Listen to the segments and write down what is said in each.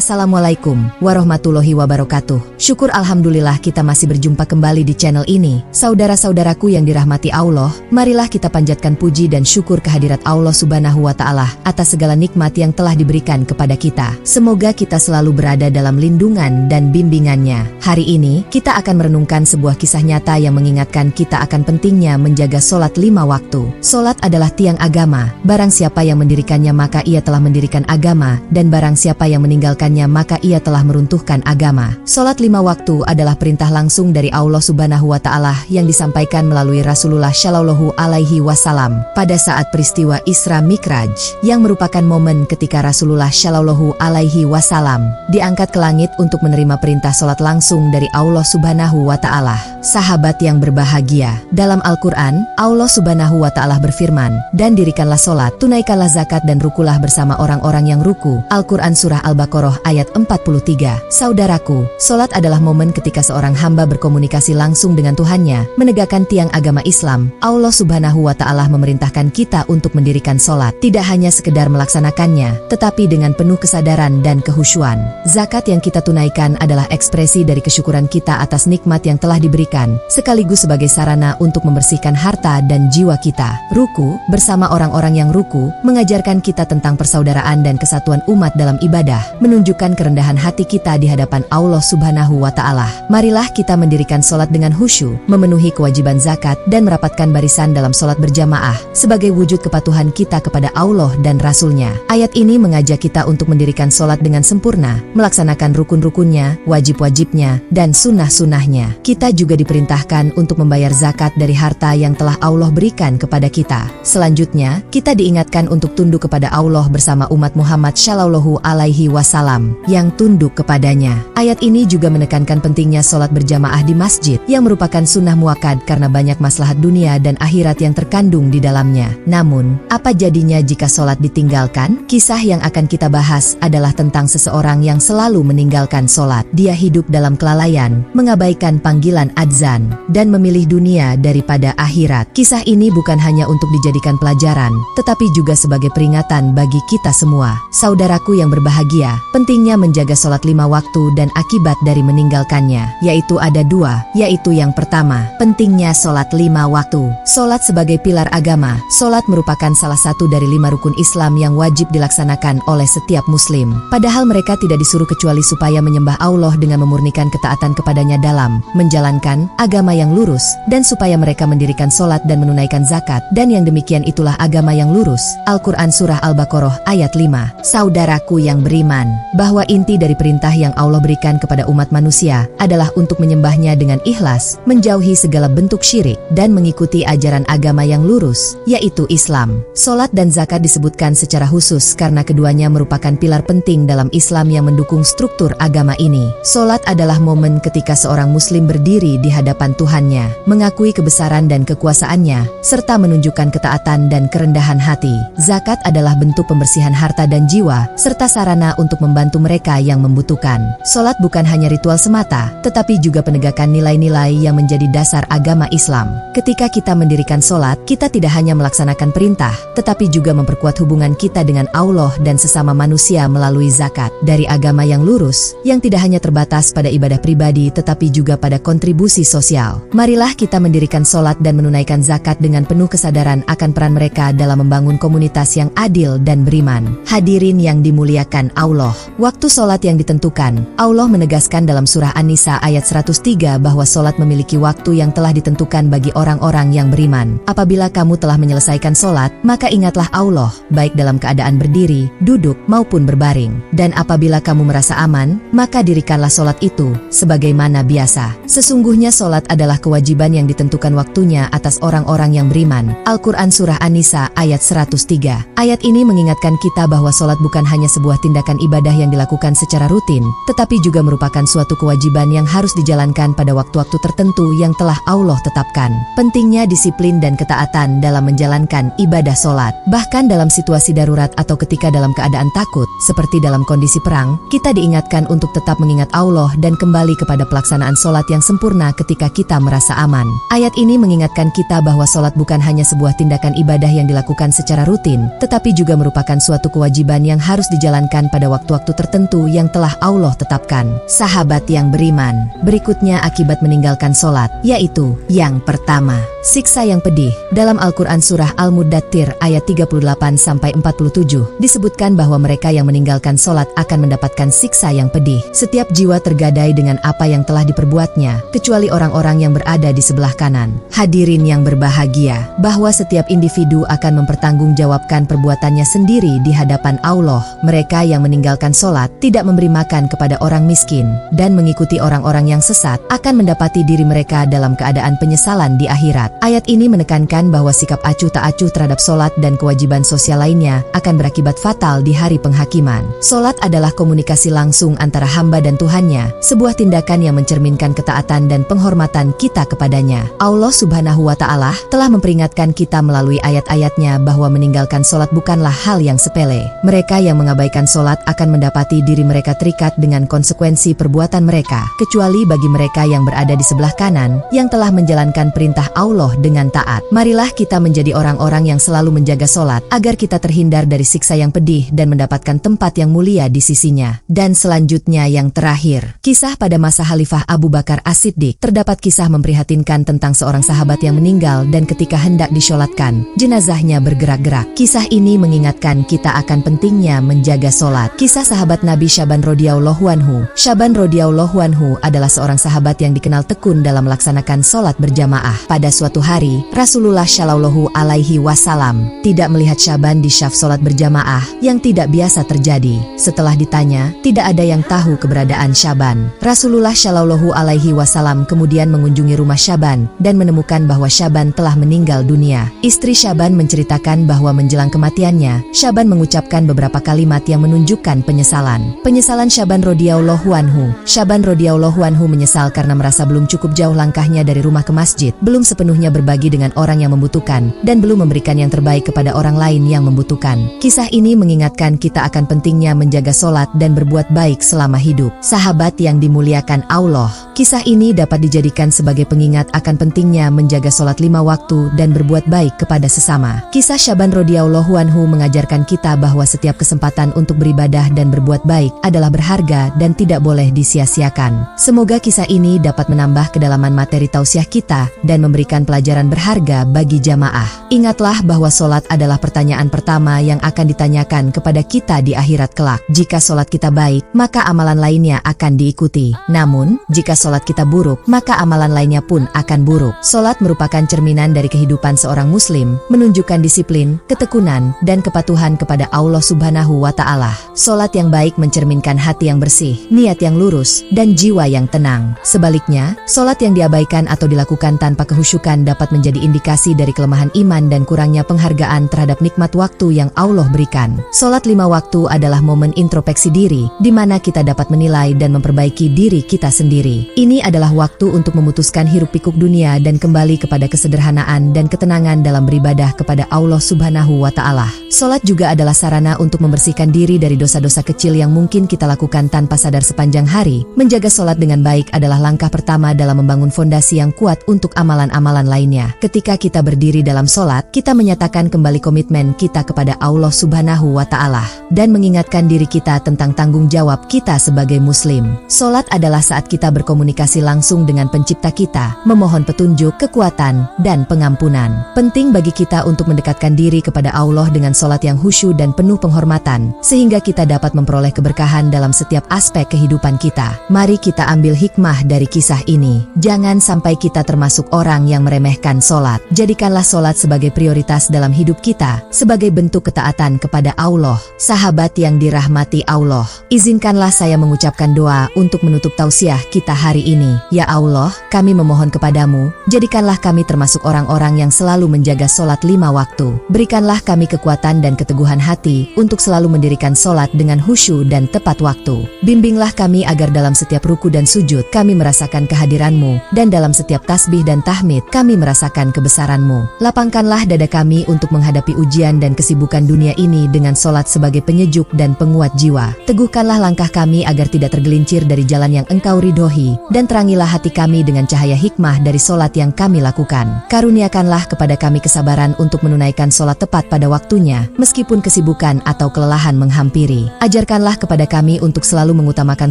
Assalamualaikum warahmatullahi wabarakatuh. Syukur alhamdulillah kita masih berjumpa kembali di channel ini. Saudara-saudaraku yang dirahmati Allah, marilah kita panjatkan puji dan syukur kehadirat Allah Subhanahu wa Ta'ala atas segala nikmat yang telah diberikan kepada kita. Semoga kita selalu berada dalam lindungan dan bimbingannya. Hari ini kita akan merenungkan sebuah kisah nyata yang mengingatkan kita akan pentingnya menjaga sholat 5 waktu. Sholat adalah tiang agama. Barang siapa yang mendirikannya maka ia telah mendirikan agama, dan barang siapa yang meninggalkannya maka ia telah meruntuhkan agama. Sholat 5 waktu adalah perintah langsung dari Allah Subhanahu wa Ta'ala yang disampaikan melalui Rasulullah Shallallahu Alaihi Wasallam pada saat peristiwa Isra Mikraj, yang merupakan momen ketika Rasulullah Shallallahu Alaihi Wasallam diangkat ke langit untuk menerima perintah sholat langsung dari Allah Subhanahu wa Ta'ala. Sahabat yang berbahagia, dalam Al-Quran, Allah Subhanahu wa Ta'ala berfirman, "Dan dirikanlah sholat, tunaikanlah zakat dan rukulah bersama orang-orang yang ruku." Al-Quran Surah Al-Baqarah ayat 43. Saudaraku, sholat adalah momen ketika seorang hamba berkomunikasi langsung dengan Tuhannya, menegakkan tiang agama Islam. Allah Subhanahu wa Ta'ala memerintahkan kita untuk mendirikan sholat, tidak hanya sekedar melaksanakannya, tetapi dengan penuh kesadaran dan kehusyuan. Zakat yang kita tunaikan adalah ekspresi dari kesyukuran kita atas nikmat yang telah diberikan, sekaligus sebagai sarana untuk membersihkan harta dan jiwa kita. Ruku, bersama orang-orang yang ruku, mengajarkan kita tentang persaudaraan dan kesatuan umat dalam ibadah, menunjukkan kerendahan hati kita di hadapan Allah Subhanahu wa Ta'ala. Marilah kita mendirikan sholat dengan khusyuk, memenuhi kewajiban zakat, dan merapatkan barisan dalam sholat berjamaah sebagai wujud kepatuhan kita kepada Allah dan Rasul-Nya. Ayat ini mengajak kita untuk mendirikan sholat dengan sempurna, melaksanakan rukun-rukunnya, wajib-wajibnya, dan sunnah-sunnahnya. Kita juga diperintahkan untuk membayar zakat dari harta yang telah Allah berikan kepada kita. Selanjutnya, kita diingatkan untuk tunduk kepada Allah bersama umat Muhammad Shallallahu Alaihi Wasallam yang tunduk kepadanya. Ayat ini juga menekankan pentingnya sholat berjamaah di masjid, yang merupakan sunnah muakkad karena banyak maslahat dunia dan akhirat yang terkandung di dalamnya. Namun, apa jadinya jika sholat ditinggalkan? Kisah yang akan kita bahas adalah tentang seseorang yang selalu meninggalkan sholat. Dia hidup dalam kelalaian, mengabaikan panggilan adzan, dan memilih dunia daripada akhirat. Kisah ini bukan hanya untuk dijadikan pelajaran, tetapi juga sebagai peringatan bagi kita semua. Saudaraku yang berbahagia, pentingnya menjaga sholat 5 waktu dan akibat dari meninggalkannya, yaitu ada 2, yaitu yang pertama, pentingnya sholat 5 waktu. Sholat sebagai pilar agama. Sholat merupakan salah satu dari 5 rukun Islam yang wajib dilaksanakan oleh setiap muslim. Padahal mereka tidak disuruh kecuali supaya menyembah Allah dengan memurnikan ketaatan kepadanya dalam menjalankan agama yang lurus, dan supaya mereka mendirikan sholat dan menunaikan zakat, dan yang demikian itulah agama yang lurus. Al-Quran Surah Al-Baqarah ayat 5. Saudaraku yang beriman, bahwa inti dari perintah yang Allah berikan kepada umat manusia adalah untuk menyembahnya dengan ikhlas, menjauhi segala bentuk syirik, dan mengikuti ajaran agama yang lurus, yaitu Islam. Sholat dan zakat disebutkan secara khusus karena keduanya merupakan pilar penting dalam Islam yang mendukung struktur agama ini. Sholat adalah momen ketika seorang muslim berdiri di hadapan Tuhannya, mengakui kebesaran dan kekuasaannya, serta menunjukkan ketaatan dan kerendahan hati. Zakat adalah bentuk pembersihan harta dan jiwa, serta sarana untuk membantu mereka yang membutuhkan. Sholat bukan hanya ritual semata, tetapi juga penegakan nilai-nilai yang menjadi dasar agama Islam. Ketika kita mendirikan sholat, kita tidak hanya melaksanakan perintah, tetapi juga memperkuat hubungan kita dengan Allah dan sesama manusia melalui zakat dari agama yang lurus, yang tidak hanya terbatas pada ibadah pribadi tetapi juga pada kontribusi sosial. Marilah kita mendirikan sholat dan menunaikan zakat dengan penuh kesadaran akan peran mereka dalam membangun komunitas yang adil dan beriman. Hadirin yang dimuliakan Allah, waktu sholat yang ditentukan. Allah menegaskan dalam surah An-Nisa ayat 103 bahwa sholat memiliki waktu yang telah ditentukan bagi orang-orang yang beriman. Apabila kamu telah menyelesaikan sholat, maka ingatlah Allah, baik dalam keadaan berdiri, duduk, maupun berbaring. Dan apabila kamu merasa aman, maka dirikanlah sholat itu, sebagaimana biasa. Sesungguhnya sholat adalah kewajiban yang ditentukan waktunya atas orang-orang yang beriman. Al-Quran Surah An-Nisa ayat 103. Ayat ini mengingatkan kita bahwa sholat bukan hanya sebuah tindakan ibadah yang dilakukan secara rutin, tetapi juga merupakan suatu kewajiban yang harus dijalankan pada waktu-waktu tertentu yang telah Allah tetapkan. Pentingnya disiplin dan ketaatan dalam menjalankan ibadah sholat. Bahkan dalam situasi darurat atau ketika dalam keadaan takut, seperti dalam kondisi perang, kita diingatkan untuk tetap mengingat Allah dan kembali kepada pelaksanaan sholat yang sempurna ketika kita merasa aman. Ayat ini mengingatkan kita bahwa sholat bukan hanya sebuah tindakan ibadah yang dilakukan secara rutin, tetapi juga merupakan suatu kewajiban yang harus dijalankan pada waktu-waktu waktu tertentu yang telah Allah tetapkan. Sahabat yang beriman, berikutnya akibat meninggalkan sholat, yaitu yang pertama, siksa yang pedih. Dalam Al-Quran Surah Al-Muddathir ayat 38-47 disebutkan bahwa mereka yang meninggalkan sholat akan mendapatkan siksa yang pedih. Setiap jiwa tergadai dengan apa yang telah diperbuatnya, kecuali orang-orang yang berada di sebelah kanan. Hadirin yang berbahagia, bahwa setiap individu akan mempertanggungjawabkan perbuatannya sendiri di hadapan Allah. Mereka yang meninggalkan sholat, tidak memberi makan kepada orang miskin, dan mengikuti orang-orang yang sesat, akan mendapati diri mereka dalam keadaan penyesalan di akhirat. Ayat ini menekankan bahwa sikap acuh tak acuh terhadap sholat dan kewajiban sosial lainnya akan berakibat fatal di hari penghakiman. Sholat adalah komunikasi langsung antara hamba dan Tuhannya, sebuah tindakan yang mencerminkan ketaatan dan penghormatan kita kepadanya. Allah Subhanahu wa Ta'ala telah memperingatkan kita melalui ayat-ayatnya bahwa meninggalkan sholat bukanlah hal yang sepele. Mereka yang mengabaikan sholat akan mendapati diri mereka terikat dengan konsekuensi perbuatan mereka, kecuali bagi mereka yang berada di sebelah kanan, yang telah menjalankan perintah Allah dengan taat. Marilah kita menjadi orang-orang yang selalu menjaga sholat, agar kita terhindar dari siksa yang pedih dan mendapatkan tempat yang mulia di sisinya. Dan selanjutnya yang terakhir, kisah pada masa Khalifah Abu Bakar As-Siddiq. Terdapat kisah memprihatinkan tentang seorang sahabat yang meninggal dan ketika hendak disholatkan, jenazahnya bergerak-gerak. Kisah ini mengingatkan kita akan pentingnya menjaga sholat. Kisah sahabat Nabi Syaban radhiyallahu anhu. Syaban radhiyallahu anhu adalah seorang sahabat yang dikenal tekun dalam melaksanakan sholat berjamaah. Pada suatu hari, Rasulullah Shallallahu Alaihi Wasallam tidak melihat Syaban di syaf sholat berjamaah yang tidak biasa terjadi. Setelah ditanya, tidak ada yang tahu keberadaan Syaban. Rasulullah Shallallahu Alaihi Wasallam kemudian mengunjungi rumah Syaban dan menemukan bahwa Syaban telah meninggal dunia. Istri Syaban menceritakan bahwa menjelang kematiannya, Syaban mengucapkan beberapa kalimat yang menunjukkan penyesalan. Penyesalan Syaban radhiyallahu anhu. Syaban radhiyallahu anhu menyesal karena merasa belum cukup jauh langkahnya dari rumah ke masjid, belum sepenuhnya berbagi dengan orang yang membutuhkan, dan belum memberikan yang terbaik kepada orang lain yang membutuhkan. Kisah ini mengingatkan kita akan pentingnya menjaga sholat dan berbuat baik selama hidup. Sahabat yang dimuliakan Allah, kisah ini dapat dijadikan sebagai pengingat akan pentingnya menjaga sholat 5 waktu dan berbuat baik kepada sesama. Kisah Syaban radhiyallahu anhu mengajarkan kita bahwa setiap kesempatan untuk beribadah dan berbuat baik adalah berharga dan tidak boleh disia-siakan. Semoga kisah ini dapat menambah kedalaman materi tausiah kita dan memberikan pelajaran berharga bagi jamaah. Ingatlah bahwa sholat adalah pertanyaan pertama yang akan ditanyakan kepada kita di akhirat kelak. Jika sholat kita baik, maka amalan lainnya akan diikuti. Namun, jika sholat kita buruk, maka amalan lainnya pun akan buruk. Sholat merupakan cerminan dari kehidupan seorang muslim, menunjukkan disiplin, ketekunan, dan kepatuhan kepada Allah Subhanahu wa Ta'ala. Sholat yang baik mencerminkan hati yang bersih, niat yang lurus, dan jiwa yang tenang. Sebaliknya, sholat yang diabaikan atau dilakukan tanpa kehusyukan dapat menjadi indikasi dari kelemahan iman dan kurangnya penghargaan terhadap nikmat waktu yang Allah berikan. Sholat 5 waktu adalah momen introspeksi diri, di mana kita dapat menilai dan memperbaiki diri kita sendiri. Ini adalah waktu untuk memutuskan hiruk pikuk dunia dan kembali kepada kesederhanaan dan ketenangan dalam beribadah kepada Allah Subhanahu wa Ta'ala. Sholat juga adalah sarana untuk membersihkan diri dari dosa-dosa kecil yang mungkin kita lakukan tanpa sadar sepanjang hari. Menjaga sholat dengan baik adalah langkah pertama dalam membangun fondasi yang kuat untuk amalan-amalan lainnya. Ketika kita berdiri dalam sholat, kita menyatakan kembali komitmen kita kepada Allah Subhanahu wa Ta'ala dan mengingatkan diri kita tentang tanggung jawab kita sebagai muslim. Sholat adalah saat kita berkomunikasi langsung dengan pencipta kita, memohon petunjuk, kekuatan, dan pengampunan. Penting bagi kita untuk mendekatkan diri kepada Allah dengan sholat yang khusyuk dan penuh penghormatan, sehingga kita dapat memperoleh keberkahan dalam setiap aspek kehidupan kita. Mari kita ambil hikmah dari kisah ini. Jangan sampai kita termasuk orang yang meremehkan sholat. Jadikanlah sholat sebagai prioritas dalam hidup kita, sebagai bentuk ketaatan kepada Allah. Sahabat yang dirahmati Allah, izinkanlah saya mengucapkan doa untuk menutup tausiah kita hari ini. Ya Allah, kami memohon kepadamu, jadikanlah kami termasuk orang-orang yang selalu menjaga sholat 5 waktu. Berikanlah kami kekuatan dan keteguhan hati untuk selalu mendirikan sholat dengan khusyuk dan tepat waktu. Bimbinglah kami agar dalam setiap ruku dan sujud kami merasakan kehadiran-Mu, dan dalam setiap tasbih dan tahmid kami merasakan kebesaran-Mu. Lapangkanlah dada kami untuk menghadapi ujian dan kesibukan dunia ini dengan sholat sebagai penyejuk dan penguat jiwa. Teguhkanlah langkah kami agar tidak tergelincir dari jalan yang Engkau ridhoi, dan terangilah hati kami dengan cahaya hikmah dari sholat yang kami lakukan. Karuniakanlah kepada kami kesabaran untuk menunaikan sholat tepat pada waktunya, meskipun kesibukan atau kelelahan menghampiri. Ajarkanlah Ajarkanlah kepada kami untuk selalu mengutamakan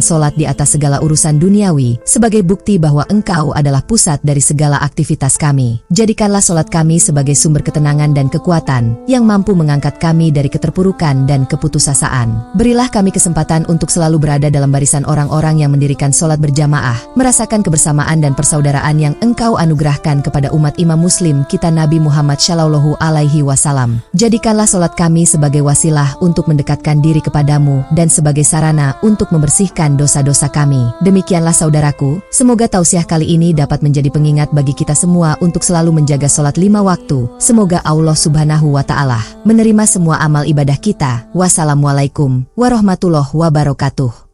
solat di atas segala urusan duniawi, sebagai bukti bahwa Engkau adalah pusat dari segala aktivitas kami. Jadikanlah solat kami sebagai sumber ketenangan dan kekuatan, yang mampu mengangkat kami dari keterpurukan dan keputusasaan. Berilah kami kesempatan untuk selalu berada dalam barisan orang-orang yang mendirikan solat berjamaah, merasakan kebersamaan dan persaudaraan yang Engkau anugerahkan kepada umat imam muslim kita Nabi Muhammad Shallallahu Alaihi Wasallam. Jadikanlah solat kami sebagai wasilah untuk mendekatkan diri kepadamu dan sebagai sarana untuk membersihkan dosa-dosa kami. Demikianlah saudaraku, semoga tausiah kali ini dapat menjadi pengingat bagi kita semua untuk selalu menjaga solat 5 waktu. Semoga Allah Subhanahu wa Ta'ala menerima semua amal ibadah kita. Wassalamualaikum warahmatullahi wabarakatuh.